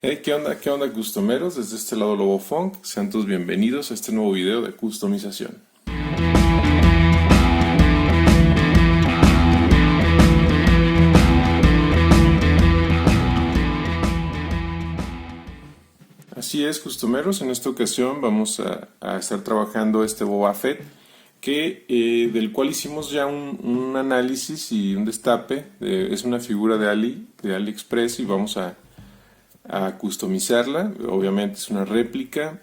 Hey, ¿qué onda, customeros? Desde este lado Lobo Funk, sean todos bienvenidos a este nuevo video de customización. Así es, customeros, en esta ocasión vamos a estar trabajando este Boba Fett, del cual hicimos ya un análisis y un destape. Es una figura de AliExpress y vamos a customizarla. Obviamente es una réplica,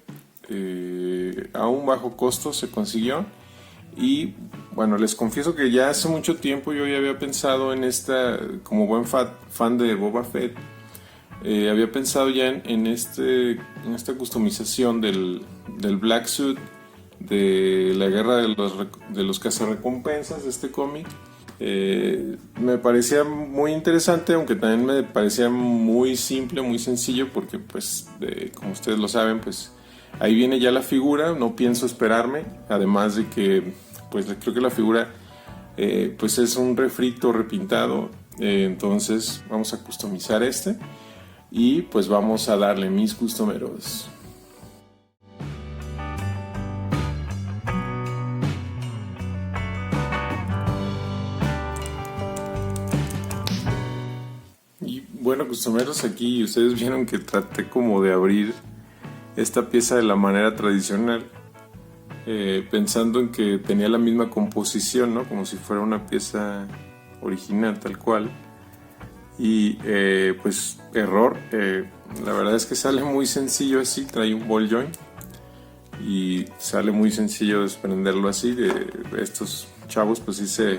a un bajo costo se consiguió. Y bueno, les confieso que ya hace mucho tiempo yo ya había pensado en esta, como buen fan de Boba Fett, había pensado ya en esta customización del Black Suit de la guerra de los cazarrecompensas de este cómic. Me parecía muy interesante, aunque también me parecía muy simple, muy sencillo, porque pues como ustedes lo saben, pues ahí viene ya la figura, no pienso esperarme, además de que pues creo que la figura pues es un refrito repintado. Entonces vamos a customizar y pues vamos a darle mis customeros. Y bueno, customeros, aquí ustedes vieron que traté como de abrir esta pieza de la manera tradicional, pensando en que tenía la misma composición, ¿no? Como si fuera una pieza original tal cual. Y pues error, la verdad es que sale muy sencillo así, trae un ball joint y sale muy sencillo desprenderlo así. De estos chavos pues sí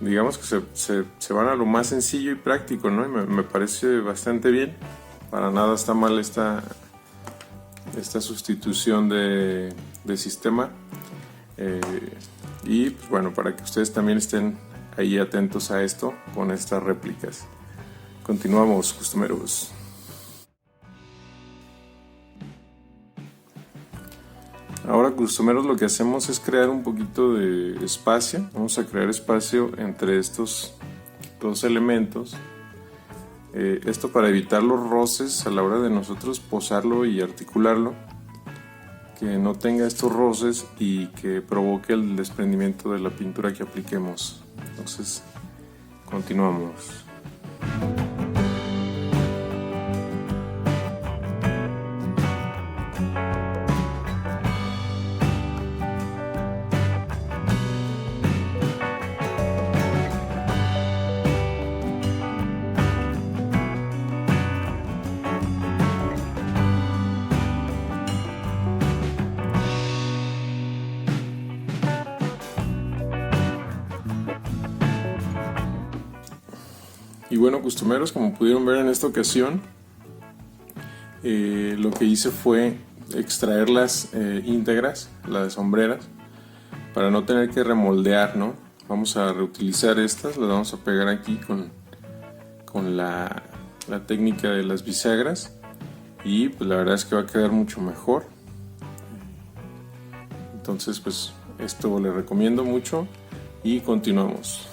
digamos que se van a lo más sencillo y práctico, ¿no? Y me parece bastante bien. Para nada está mal esta sustitución de sistema. Y pues bueno, para que ustedes también estén ahí atentos a esto con estas réplicas. Continuamos, customeros. Ahora, customeros, lo que hacemos es crear un poquito de espacio. Vamos a crear espacio entre estos dos elementos. Esto para evitar los roces a la hora de nosotros posarlo y articularlo, que no tenga estos roces y que provoque el desprendimiento de la pintura que apliquemos. Entonces, continuamos. Y bueno, costumeros, como pudieron ver en esta ocasión, lo que hice fue extraer las íntegras, las sombreras, para no tener que remoldear, ¿no? Vamos a reutilizar estas, las vamos a pegar aquí con la técnica de las bisagras, y pues la verdad es que va a quedar mucho mejor. Entonces pues esto le recomiendo mucho y continuamos.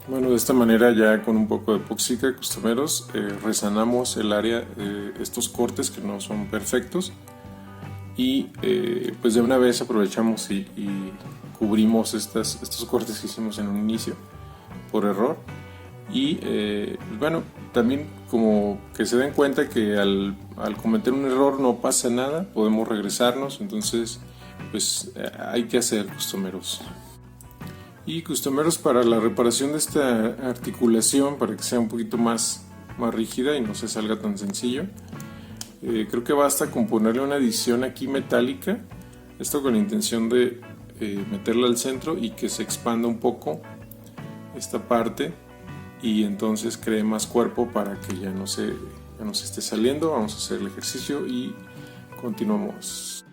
Bueno, de esta manera, ya con un poco de epóxica, costumeros, resanamos el área, estos cortes que no son perfectos, y pues de una vez aprovechamos y cubrimos estos cortes que hicimos en un inicio por error. Y bueno, también como que se den cuenta que al cometer un error no pasa nada, podemos regresarnos. Entonces pues hay que hacer, costumeros. Y customeros, para la reparación de esta articulación, para que sea un poquito más rígida y no se salga tan sencillo, creo que basta con ponerle una adición aquí metálica Esto con la intención de meterla al centro y que se expanda un poco esta parte y entonces cree más cuerpo para que ya no se esté saliendo. Vamos a hacer el ejercicio y continuamos.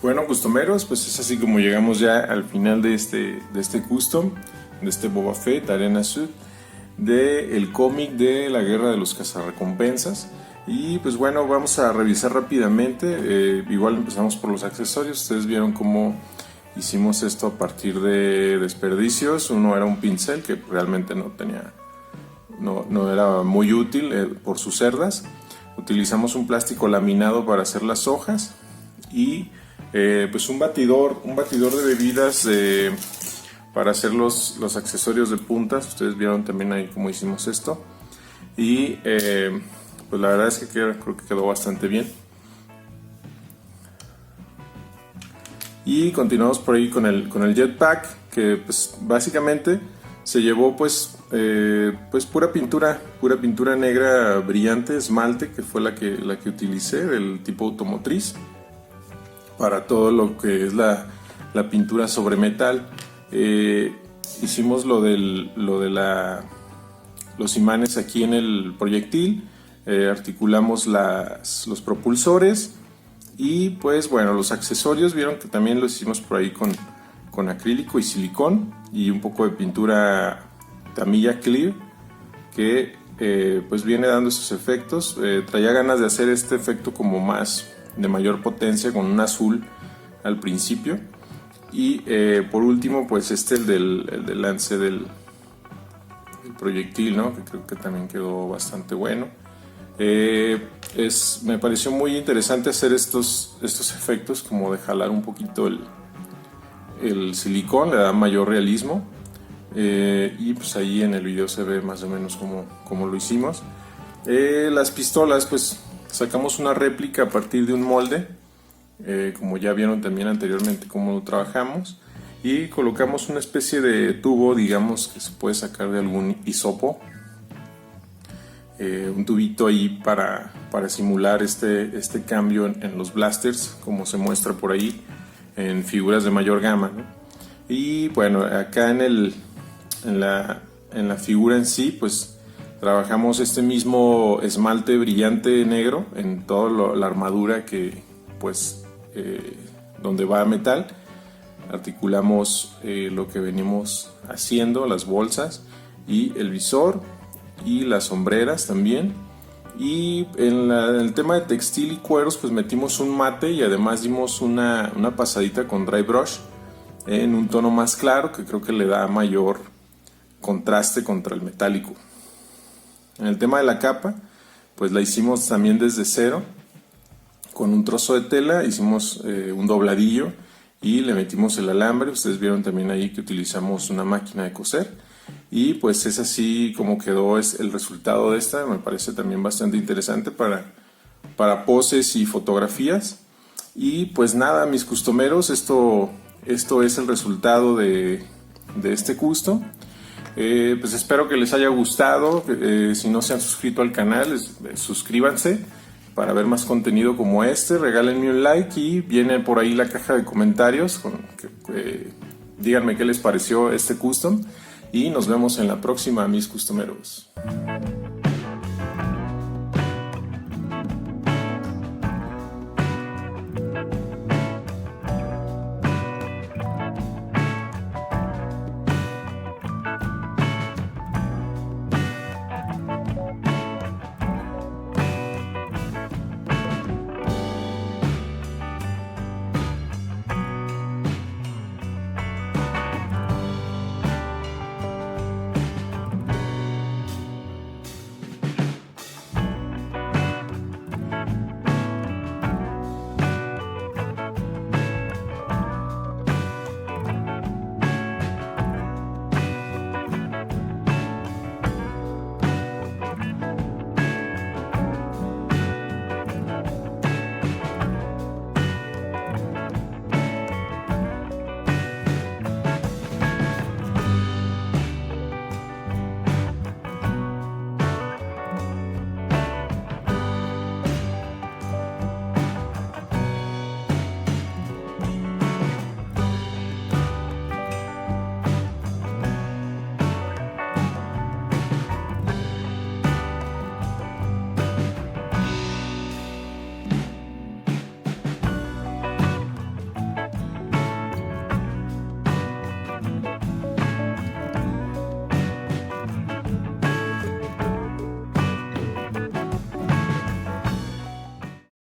Bueno, customeros, pues es así como llegamos ya al final de este custom, de este Boba Fett Arena Suit, del cómic de la Guerra de los Cazarrecompensas. Y pues bueno, vamos a revisar rápidamente. Igual empezamos por los accesorios. Ustedes vieron cómo hicimos esto a partir de desperdicios. Uno era un pincel que realmente no era muy útil por sus cerdas. Utilizamos un plástico laminado para hacer las hojas y pues un batidor de bebidas para hacer los accesorios de puntas. Ustedes vieron también ahí cómo hicimos esto y pues la verdad es que creo que quedó bastante bien. Y continuamos por ahí con el jetpack, que pues básicamente se llevó pues pura pintura negra brillante, esmalte, que fue la que utilicé, del tipo automotriz, para todo lo que es la pintura sobre metal. Hicimos lo de los imanes aquí en el proyectil, articulamos los propulsores y pues bueno, los accesorios vieron que también lo hicimos por ahí con acrílico y silicón y un poco de pintura Tamiya Clear, que pues viene dando esos efectos. Traía ganas de hacer este efecto como más de mayor potencia con un azul al principio. Y por último pues el del lance del proyectil, ¿no? Que creo que también quedó bastante bueno. Me pareció muy interesante hacer estos efectos, como de jalar un poquito el silicón, le da mayor realismo. Y pues ahí en el video se ve más o menos como lo hicimos. Las pistolas, pues sacamos una réplica a partir de un molde, como ya vieron también anteriormente cómo lo trabajamos, y colocamos una especie de tubo, digamos, que se puede sacar de algún hisopo, un tubito ahí para simular este cambio en los blasters, como se muestra por ahí en figuras de mayor gama, ¿no? Y bueno, acá en la figura en sí, pues trabajamos este mismo esmalte brillante negro en toda la armadura, que pues donde va metal. Articulamos lo que venimos haciendo, las bolsas y el visor y las sombreras también. Y en el tema de textil y cueros, pues metimos un mate y además dimos una pasadita con dry brush en un tono más claro, que creo que le da mayor contraste contra el metálico. En el tema de la capa, pues la hicimos también desde cero. Con un trozo de tela hicimos un dobladillo y le metimos el alambre. Ustedes vieron también ahí que utilizamos una máquina de coser. Y pues es así como quedó el resultado de esta. Me parece también bastante interesante para poses y fotografías. Y pues nada, mis customeros, esto es el resultado de este custom. Pues espero que les haya gustado. Si no se han suscrito al canal, suscríbanse para ver más contenido como este. Regálenme un like y viene por ahí la caja de comentarios. Díganme qué les pareció este custom y nos vemos en la próxima, mis customeros.